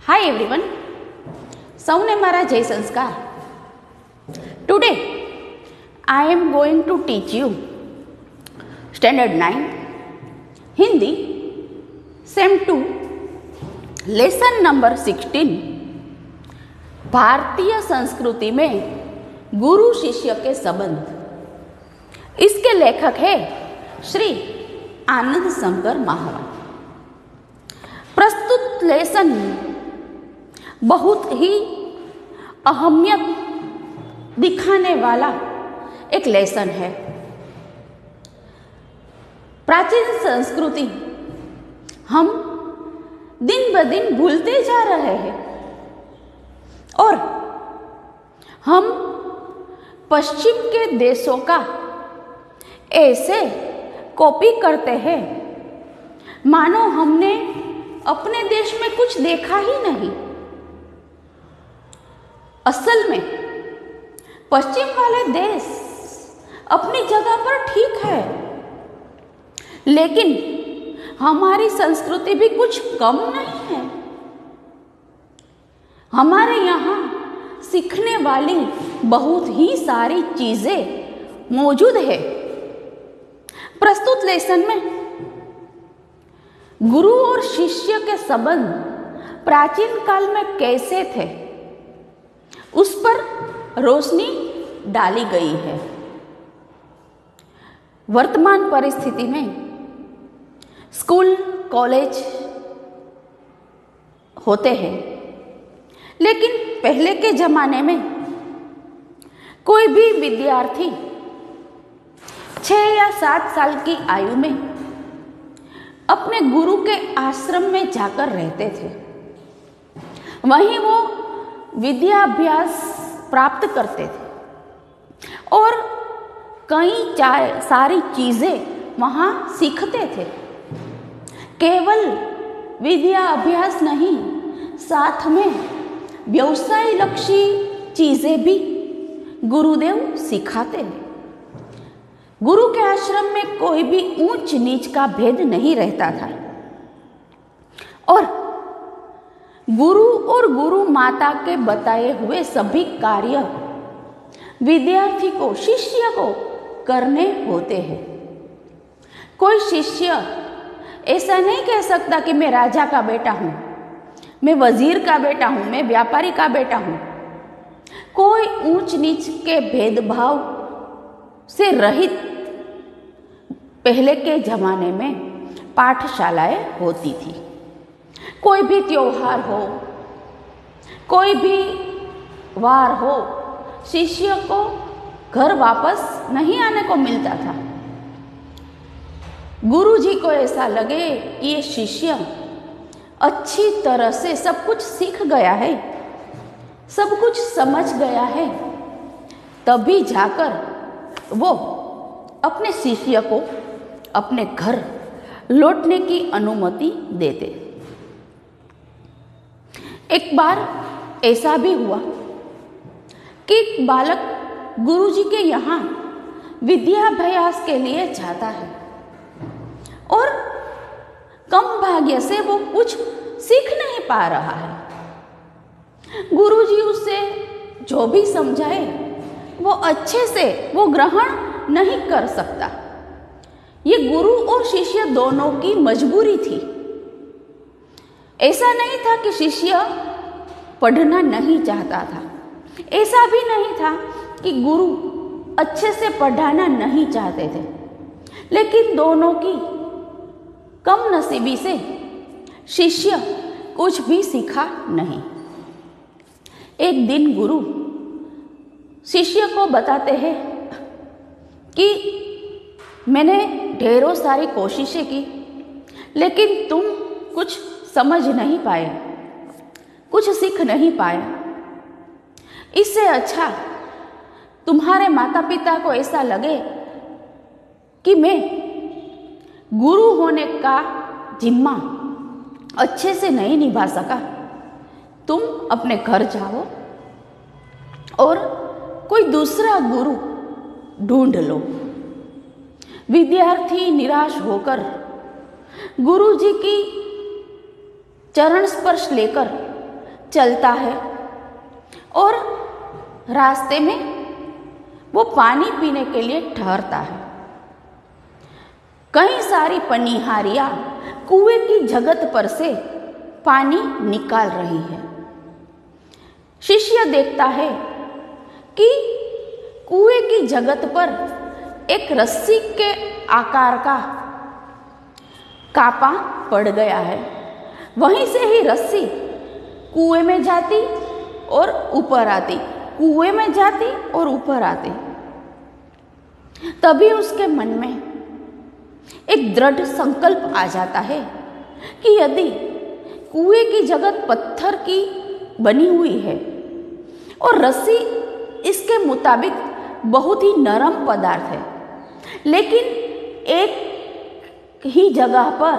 Hi everyone, સૌને મારા જય સંસ્કાર. Today I am going to teach you Standard 9 Hindi Sem 2 Lesson number 16 भारतीय संस्कृति में गुरु शिष्य के संबंध. इसके लेखक है श्री आनंद शंकर महाराज. प्रस्तुत लेसन बहुत ही अहमियत दिखाने वाला एक लेसन है. प्राचीन संस्कृति हम दिन ब दिन भूलते जा रहे हैं और हम पश्चिम के देशों का ऐसे कॉपी करते हैं मानो हमने अपने देश में कुछ देखा ही नहीं. असल में पश्चिम वाले देश अपनी जगह पर ठीक है, लेकिन हमारी संस्कृति भी कुछ कम नहीं है. हमारे यहाँ सीखने वाली बहुत ही सारी चीजें मौजूद है. प्रस्तुत लेसन में गुरु और शिष्य के संबंध प्राचीन काल में कैसे थे उस पर रोशनी डाली गई है. वर्तमान परिस्थिति में स्कूल कॉलेज होते हैं, लेकिन पहले के जमाने में कोई भी विद्यार्थी 6 या 7 साल की आयु में अपने गुरु के आश्रम में जाकर रहते थे. वहीं वो विद्याभ्यास प्राप्त करते थे और कई सारी चीजें वहाँ सीखते थे. केवल विद्या अभ्यास नहीं, साथ में व्यवसाय लक्षी चीजें भी गुरुदेव सिखाते हैं. गुरु के आश्रम में कोई भी ऊंच नीच का भेद नहीं रहता था और गुरु और गुरु माता के बताए हुए सभी कार्य विद्यार्थी को, शिष्य को करने होते हैं. कोई शिष्य ऐसा नहीं कह सकता कि मैं राजा का बेटा हूं, मैं वजीर का बेटा हूं, मैं व्यापारी का बेटा हूं. कोई ऊंच नीच के भेदभाव से रहित पहले के जमाने में पाठशालाएं होती थी. कोई भी त्योहार हो, कोई भी वार हो, शिष्य को घर वापस नहीं आने को मिलता था. गुरु जी को ऐसा लगे कि ये शिष्य अच्छी तरह से सब कुछ सीख गया है, सब कुछ समझ गया है, तभी जाकर वो अपने शिष्य को अपने घर लौटने की अनुमति देते. एक बार ऐसा भी हुआ कि एक बालक गुरुजी के यहाँ विद्याभ्यास के लिए जाता है और कम भाग्य से वो कुछ सीख नहीं पा रहा है. गुरुजी उसे जो भी समझाए वो अच्छे से वो ग्रहण नहीं कर सकता. ये गुरु और शिष्य दोनों की मजबूरी थी. ऐसा नहीं था कि शिष्य पढ़ना नहीं चाहता था, ऐसा भी नहीं था कि गुरु अच्छे से पढ़ाना नहीं चाहते थे, लेकिन दोनों की कम नसीबी से शिष्य कुछ भी सीखा नहीं. एक दिन गुरु शिष्य को बताते हैं कि मैंने ढेरों सारी कोशिशें की, लेकिन तुम कुछ समझ नहीं पाए, कुछ सीख नहीं पाए. इससे अच्छा तुम्हारे माता पिता को ऐसा लगे कि मैं गुरु होने का जिम्मा अच्छे से नहीं निभा सका, तुम अपने घर जाओ और कोई दूसरा गुरु ढूंढ लो. विद्यार्थी निराश होकर गुरु जी की चरण स्पर्श लेकर चलता है और रास्ते में वो पानी पीने के लिए ठहरता है। कई सारी पनिहारियां कुएं की जगत पर से पानी निकाल रही है। शिष्य देखता है कि कुएं की जगत पर एक रस्सी के आकार का कापा पड़ गया है। वहीं से ही रस्सी कुएं में जाती और ऊपर आती, कुएं में जाती और ऊपर आती। तभी उसके मन में एक दृढ़ संकल्प आ जाता है कि यदि कुएं की जगत पत्थर की बनी हुई है और रस्सी इसके मुताबिक बहुत ही नरम पदार्थ है, लेकिन एक ही जगह पर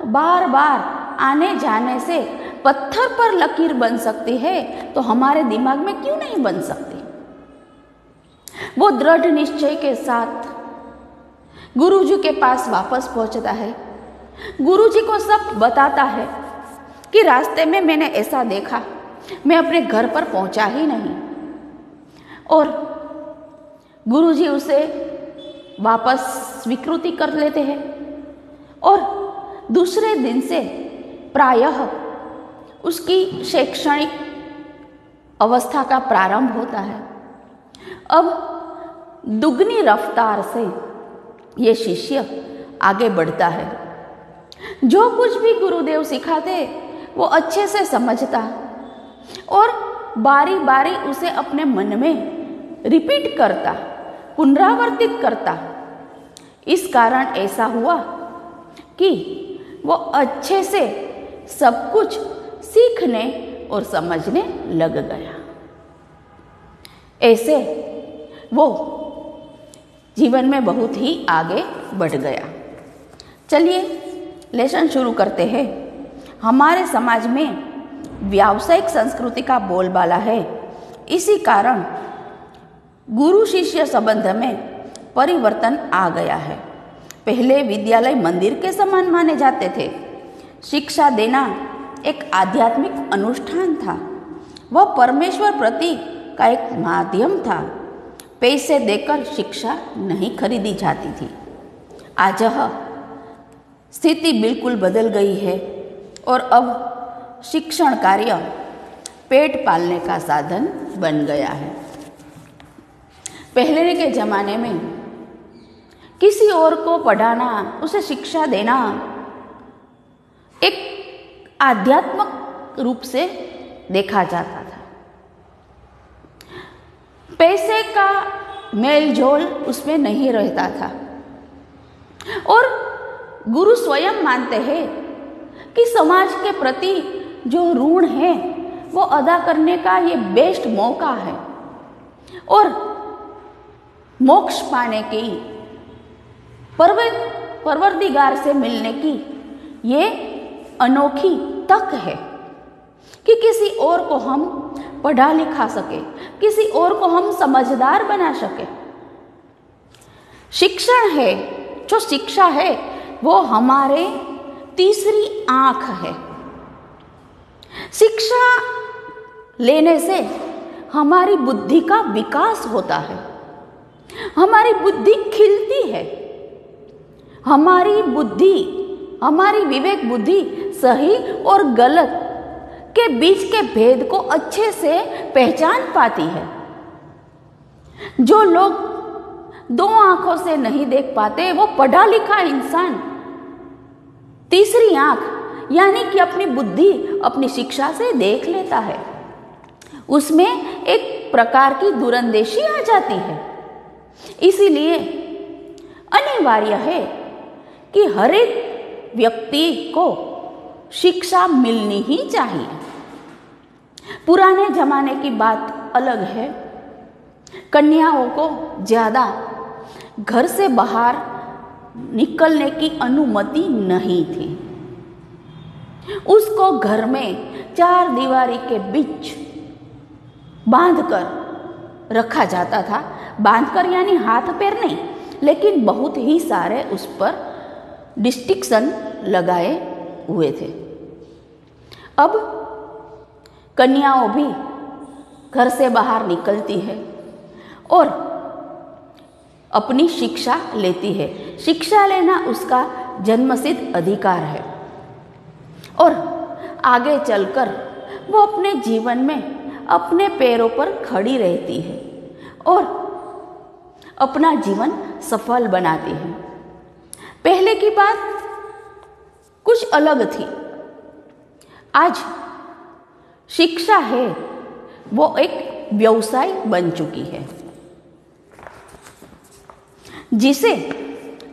बार बार आने जाने से पत्थर पर लकीर बन सकती है, तो हमारे दिमाग में क्यों नहीं बन सकती। वो दृढ़ निश्चय के साथ गुरुजी के पास वापस पहुंचता है। गुरुजी को सब बताता है कि रास्ते में मैंने ऐसा देखा, मैं अपने घर पर पहुंचा ही नहीं। और गुरुजी उसे वापस स्वीकृति कर लेते हैं और दूसरे दिन से प्रायः उसकी शैक्षणिक अवस्था का प्रारंभ होता है। अब दुगनी रफ्तार से ये शिष्य आगे बढ़ता है। जो कुछ भी गुरुदेव सिखाते वो अच्छे से समझता और बारी बारी उसे अपने मन में रिपीट करता, पुनरावर्तित करता। इस कारण ऐसा हुआ कि वो अच्छे से सब कुछ सीखने और समझने लग गया। ऐसे वो जीवन में बहुत ही आगे बढ़ गया। चलिए लेसन शुरू करते हैं। हमारे समाज में व्यावसायिक संस्कृति का बोलबाला है। इसी कारण गुरु शिष्य संबंध में परिवर्तन आ गया है। पहले विद्यालय मंदिर के समान माने जाते थे। शिक्षा देना एक आध्यात्मिक अनुष्ठान था। वह परमेश्वर प्रति का एक माध्यम था। पैसे देकर शिक्षा नहीं खरीदी जाती थी। आज स्थिति बिल्कुल बदल गई है और अब शिक्षण कार्य पेट पालने का साधन बन गया है। पहले के ज़माने में किसी और को पढ़ाना, उसे शिक्षा देना एक आध्यात्मिक रूप से देखा जाता था। पैसे का मेल जोल उसमें नहीं रहता था और गुरु स्वयं मानते हैं कि समाज के प्रति जो ऋण है वो अदा करने का ये बेस्ट मौका है और मोक्ष पाने की, परवरदिगार से मिलने की ये अनोखी तक है कि किसी और को हम पढ़ा लिखा सके, किसी और को हम समझदार बना सके। शिक्षण है, जो शिक्षा है वो हमारे तीसरी आंख है। शिक्षा लेने से हमारी बुद्धि का विकास होता है, हमारी बुद्धि खिलती है, हमारी बुद्धि, हमारी विवेक बुद्धि सही और गलत के बीच के भेद को अच्छे से पहचान पाती है। जो लोग दो आंखों से नहीं देख पाते वो पढ़ा लिखा इंसान तीसरी आंख यानी कि अपनी बुद्धि, अपनी शिक्षा से देख लेता है। उसमें एक प्रकार की दूरंदेशी आ जाती है। इसीलिए अनिवार्य है कि हर एक व्यक्ति को शिक्षा मिलनी ही चाहिए। पुराने जमाने की बात अलग है। कन्याओं को ज़्यादा घर से बाहर निकलने की अनुमति नहीं थी। उसको घर में चार दीवारी के बीच बांधकर रखा जाता था। बांधकर यानी हाथ पैर नहीं, लेकिन बहुत ही सारे उस पर डिस्टिक्शन लगाए हुए थे। अब कन्याओं भी घर से बाहर निकलती है और अपनी शिक्षा लेती है। शिक्षा लेना उसका जन्मसिद्ध अधिकार है और आगे चलकर वो अपने जीवन में अपने पैरों पर खड़ी रहती है और अपना जीवन सफल बनाती है। पहले की बात कुछ अलग थी। आज शिक्षा है वो एक व्यवसाय बन चुकी है, जिसे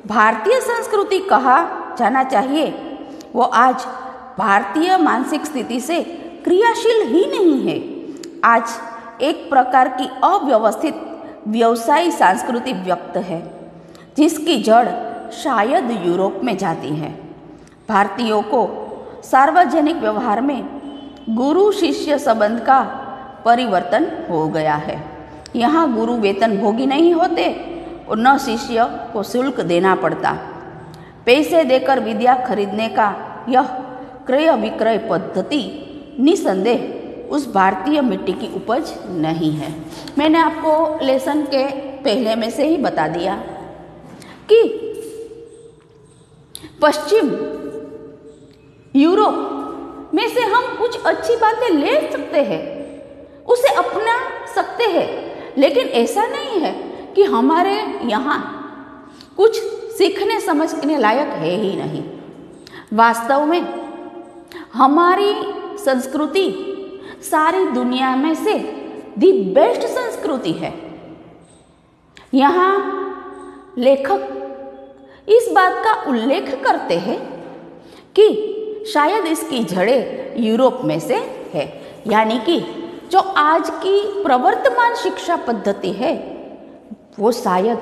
भारतीय संस्कृति कहा जाना चाहिए। वो आज भारतीय मानसिक स्थिति से क्रियाशील ही नहीं है। आज एक प्रकार की अव्यवस्थित व्यवसायी संस्कृति व्यक्त है, जिसकी जड़ शायद यूरोप में जाती है। भारतीयों को सार्वजनिक व्यवहार में गुरु शिष्य संबंध का परिवर्तन हो गया है। यहाँ गुरु वेतन भोगी नहीं होते और न शिष्य को शुल्क देना पड़ता। पैसे देकर विद्या खरीदने का यह क्रय विक्रय पद्धति निसंदेह उस भारतीय मिट्टी की उपज नहीं है। मैंने आपको लेसन के पहले में से ही बता दिया कि पश्चिम यूरोप में से हम कुछ अच्छी बातें ले सकते हैं, उसे अपना सकते हैं, लेकिन ऐसा नहीं है कि हमारे यहाँ कुछ सीखने समझने लायक है ही नहीं। वास्तव में हमारी संस्कृति सारी दुनिया में से दी बेस्ट संस्कृति है। यहाँ लेखक इस बात का उल्लेख करते हैं कि शायद इसकी जड़ें यूरोप में से है, यानी कि जो आज की प्रवर्तमान शिक्षा पद्धति है वो शायद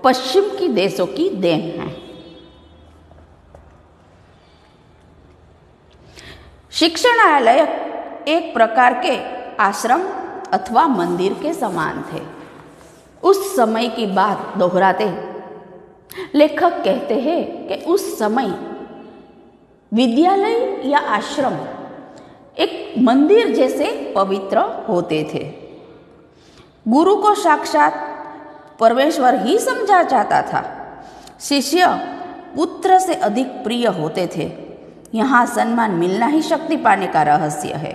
पश्चिम की देशों की देन है। शिक्षणालय एक प्रकार के आश्रम अथवा मंदिर के समान थे। उस समय की बात दोहराते लेखक कहते हैं कि उस समय विद्यालय या आश्रम एक मंदिर जैसे पवित्र होते थे। गुरु को साक्षात परमेश्वर ही समझा जाता था। शिष्य पुत्र से अधिक प्रिय होते थे। यहाँ सम्मान मिलना ही शक्ति पाने का रहस्य है।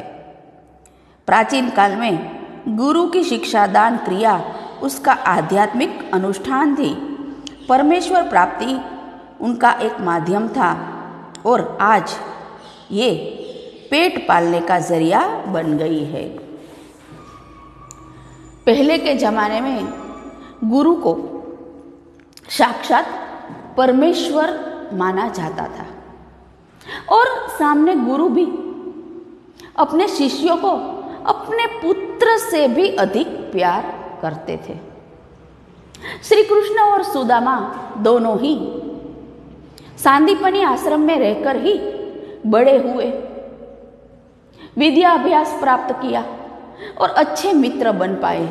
प्राचीन काल में गुरु की शिक्षा दान क्रिया उसका आध्यात्मिक अनुष्ठान थी। परमेश्वर प्राप्ति उनका एक माध्यम था और आज ये पेट पालने का जरिया बन गई है। पहले के जमाने में गुरु को साक्षात परमेश्वर माना जाता था और सामने गुरु भी अपने शिष्यों को अपने पुत्र से भी अधिक प्यार करते थे। श्री कृष्ण और सुदामा दोनों ही सांदीपनी आश्रम में रहकर ही बड़े हुए, विद्या अभ्यास प्राप्त किया और अच्छे मित्र बन पाए।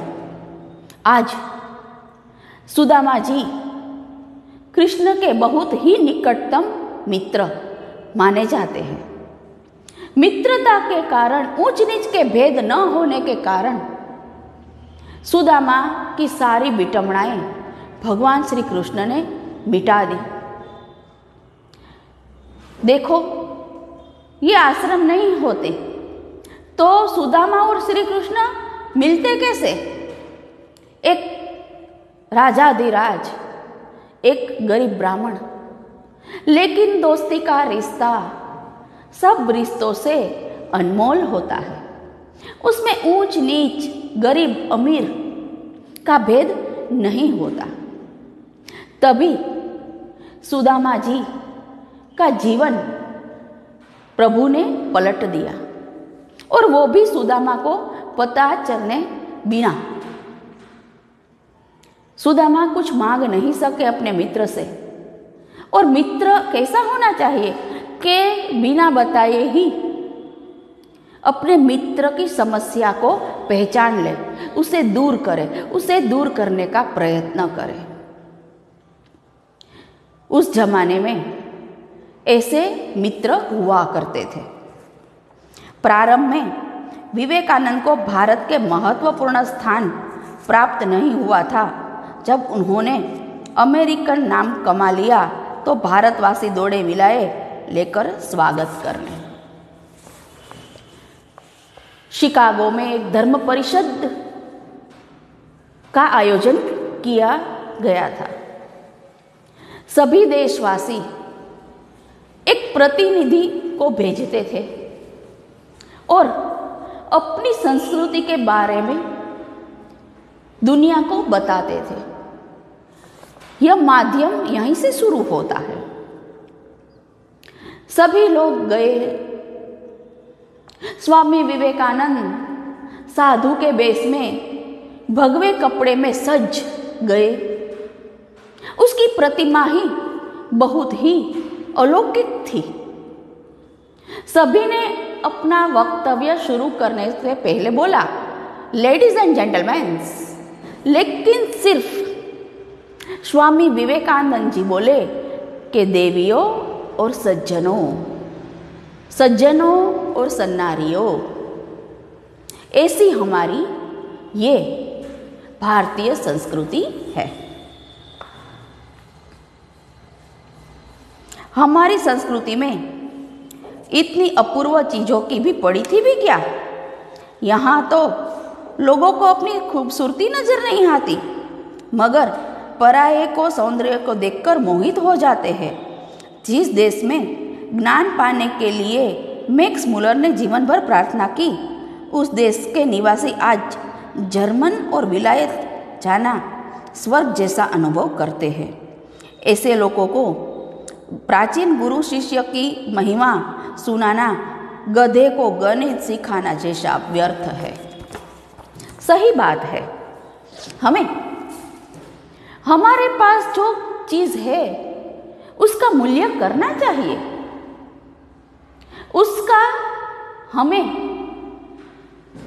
आज सुदामा जी कृष्ण के बहुत ही निकटतम मित्र माने जाते हैं। मित्रता के कारण ऊंच नीच के भेद न होने के कारण सुदामा की सारी विटंबनाएं भगवान श्री कृष्ण ने मिटा दी। देखो, ये आश्रम नहीं होते तो सुदामा और श्री कृष्ण मिलते कैसे? एक राजाधिराज, एक गरीब ब्राह्मण, लेकिन दोस्ती का रिश्ता सब रिश्तों से अनमोल होता है। उसमें ऊंच नीच, गरीब अमीर का भेद नहीं होता। तभी सुदामा जी का जीवन प्रभु ने पलट दिया और वो भी सुदामा को पता चलने बिना। सुदामा कुछ मांग नहीं सके अपने मित्र से, और मित्र कैसा होना चाहिए कि बिना बताए ही अपने मित्र की समस्या को पहचान ले, उसे दूर करे, उसे दूर करने का प्रयत्न करे। उस जमाने में ऐसे मित्र हुआ करते थे। प्रारंभ में विवेकानंद को भारत के महत्वपूर्ण स्थान प्राप्त नहीं हुआ था। जब उन्होंने अमेरिकन नाम कमा लिया तो भारतवासी दौड़े विलाए लेकर स्वागत करने। शिकागो में एक धर्म परिषद का आयोजन किया गया था। सभी देशवासी एक प्रतिनिधि को भेजते थे और अपनी संस्कृति के बारे में दुनिया को बताते थे। यह माध्यम यहीं से शुरू होता है। सभी लोग गए। स्वामी विवेकानंद साधु के वेश में भगवे कपड़े में सज गए। उसकी प्रतिमा ही बहुत ही अलौकिक थी। सभी ने अपना वक्तव्य शुरू करने से पहले बोला, लेडीज एंड जेंटलमैन, लेकिन सिर्फ स्वामी विवेकानंद जी बोले कि देवियों और सज्जनों, सज्जनों और सन्नारियों, ऐसी हमारी ये भारतीय संस्कृति है। हमारी संस्कृति में इतनी अपूर्व चीजों की भी पड़ी थी भी क्या? यहाँ तो लोगों को अपनी खूबसूरती नजर नहीं आती, मगर पराये को सौंदर्य को देखकर मोहित हो जाते हैं। जिस देश में ज्ञान पाने के लिए मैक्स मुलर ने जीवन भर प्रार्थना की, उस देश के निवासी आज जर्मन और विलायत जाना स्वर्ग जैसा अनुभव करते हैं। ऐसे लोगों को प्राचीन गुरु शिष्य की महिमा सुनाना गधे को गणित सिखाना जैसा व्यर्थ है। सही बात है, हमें हमारे पास जो चीज है उसका मूल्य करना चाहिए। उसका हमें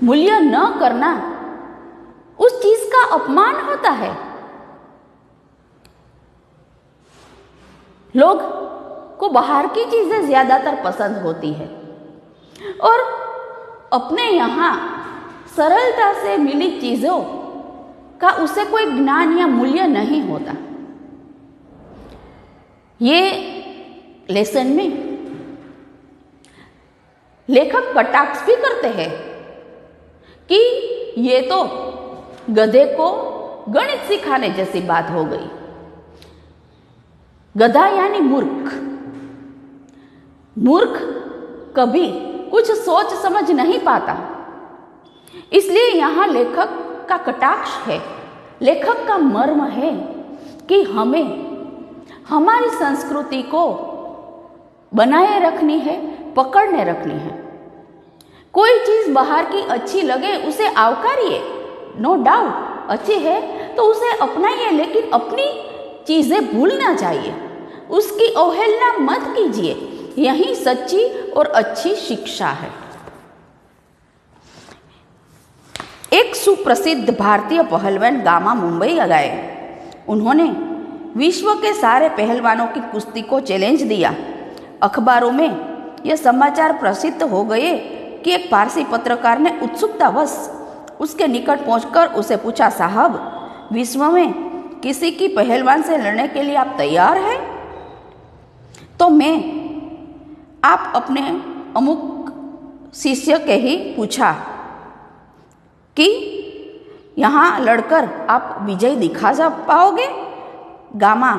मूल्य न करना उस चीज का अपमान होता है। लोग को बाहर की चीजें ज्यादातर पसंद होती है और अपने यहाँ सरलता से मिली चीजों का उसे कोई ज्ञान या मूल्य नहीं होता। ये लेसन में लेखक कटाक्ष भी करते हैं कि ये तो गधे को गणित सिखाने जैसी बात हो गई। गधा यानी मूर्ख। मूर्ख कभी कुछ सोच समझ नहीं पाता, इसलिए यहाँ लेखक का कटाक्ष है। लेखक का मर्म है कि हमें हमारी संस्कृति को बनाए रखनी है, पकड़ने रखनी है। कोई चीज बाहर की अच्छी लगे उसे आवकारिए, नो डाउट अच्छी है तो उसे अपनाइए, लेकिन अपनी चीजें भूलना चाहिए, उसकी अवहेलना मत कीजिए। यही सच्ची और अच्छी शिक्षा है। एक सुप्रसिद्ध भारतीय पहलवान गामा मुंबई गए। उन्होंने विश्व के सारे पहलवानों की कुश्ती को चैलेंज दिया। अखबारों में यह समाचार प्रसिद्ध हो गए कि एक पारसी पत्रकार ने उत्सुकतावश उसके निकट पहुंचकर उसे पूछा, साहब, विश्व में किसी की पहलवान से लड़ने के लिए आप तैयार हैं? तो मैं आप अपने अमुक शिष्य के ही पूछा कि यहाँ लड़कर आप विजय दिखा जा पाओगे? गामा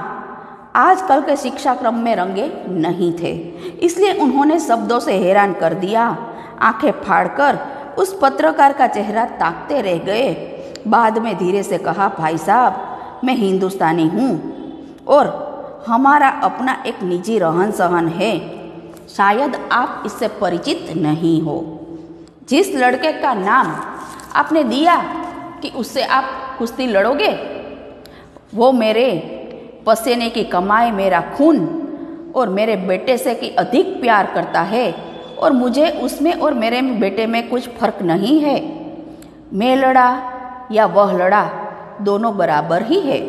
आजकल के शिक्षा क्रम में रंगे नहीं थे, इसलिए उन्होंने शब्दों से हैरान कर दिया। आंखें फाड़कर उस पत्रकार का चेहरा ताकते रह गए। बाद में धीरे से कहा, भाई साहब, मैं हिंदुस्तानी हूँ और हमारा अपना एक निजी रहन सहन है, शायद आप इससे परिचित नहीं हो। जिस लड़के का नाम आपने दिया कि उससे आप कुश्ती लड़ोगे, वो मेरे पसीने की कमाई, मेरा खून और मेरे बेटे से कि अधिक प्यार करता है और मुझे उसमें और मेरे बेटे में कुछ फर्क नहीं है। मैं लड़ा या वह लड़ा, दोनों बराबर ही है।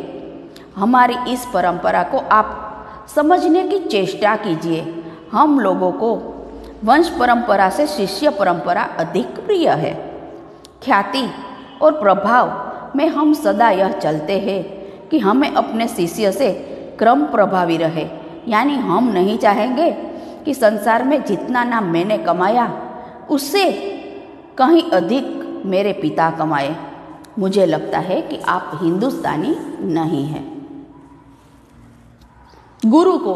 हमारी इस परंपरा को आप समझने की चेष्टा कीजिए। हम लोगों को वंश परंपरा से शिष्य परंपरा अधिक प्रिय है। ख्याति और प्रभाव में हम सदा यह चलते हैं कि हमें अपने शिष्य से क्रम प्रभावी रहे, यानी हम नहीं चाहेंगे कि संसार में जितना नाम मैंने कमाया उससे कहीं अधिक मेरे पिता कमाए। मुझे लगता है कि आप हिंदुस्तानी नहीं हैं। गुरु को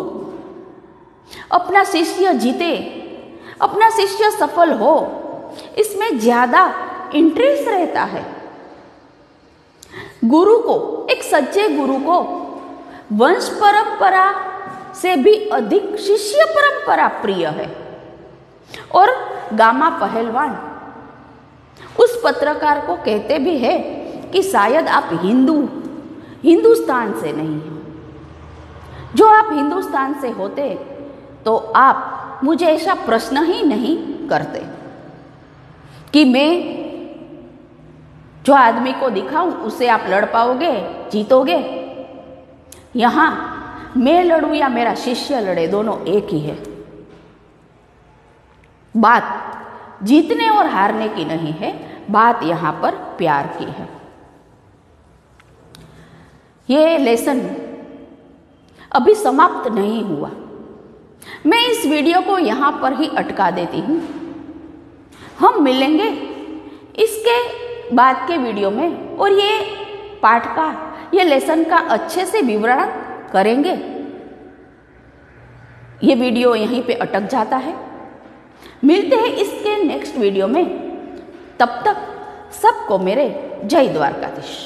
अपना शिष्य जीते, अपना शिष्य सफल हो, इसमें ज्यादा इंटरेस्ट रहता है। गुरु को, एक सच्चे गुरु को वंश परंपरा से भी अधिक शिष्य परंपरा प्रिय है। और गामा पहलवान उस पत्रकार को कहते भी है कि शायद आप हिंदुस्तान से नहीं हो। जो आप हिंदुस्तान से होते तो आप मुझे ऐसा प्रश्न ही नहीं करते कि मैं जो आदमी को दिखाऊं उससे आप लड़ पाओगे, जीतोगे। यहां मैं लड़ूं या मेरा शिष्य लड़े, दोनों एक ही है। बात जीतने और हारने की नहीं है, बात यहां पर प्यार की है। ये लेसन अभी समाप्त नहीं हुआ। मैं इस वीडियो को यहां पर ही अटका देती हूं। हम मिलेंगे इसके बाद के वीडियो में और ये पाठ का, ये लेसन का अच्छे से विवरण करेंगे। ये वीडियो यहीं पे अटक जाता है। मिलते हैं इसके नेक्स्ट वीडियो में। तब तक सबको मेरे जय द्वारकाधीश।